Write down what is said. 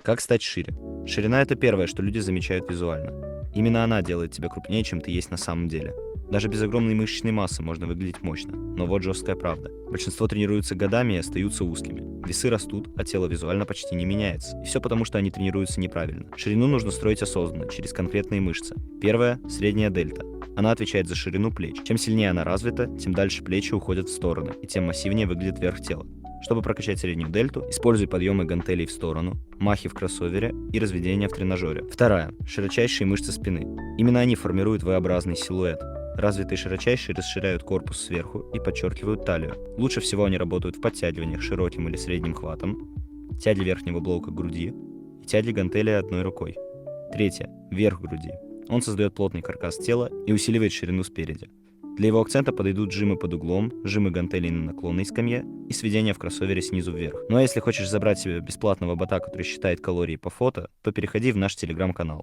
Как стать шире? Ширина — это первое, что люди замечают визуально. Именно она делает тебя крупнее, чем ты есть на самом деле. Даже без огромной мышечной массы можно выглядеть мощно. Но вот жесткая правда. Большинство тренируются годами и остаются узкими. Весы растут, а тело визуально почти не меняется. И все потому, что они тренируются неправильно. Ширину нужно строить осознанно, через конкретные мышцы. Первая — средняя дельта. Она отвечает за ширину плеч. Чем сильнее она развита, тем дальше плечи уходят в стороны, и тем массивнее выглядит верх тела. Чтобы прокачать среднюю дельту, используй подъемы гантелей в сторону, махи в кроссовере и разведение в тренажере. Вторая — широчайшие мышцы спины. Именно они формируют V-образный силуэт. Развитые широчайшие расширяют корпус сверху и подчеркивают талию. Лучше всего они работают в подтягиваниях широким или средним хватом, тяге верхнего блока груди и тяге гантели одной рукой. Третье — верх груди. Он создает плотный каркас тела и усиливает ширину спереди. Для его акцента подойдут жимы под углом, жимы гантелей на наклонной скамье и сведение в кроссовере снизу вверх. Ну а если хочешь забрать себе бесплатного бота, который считает калории по фото, то переходи в наш телеграм-канал.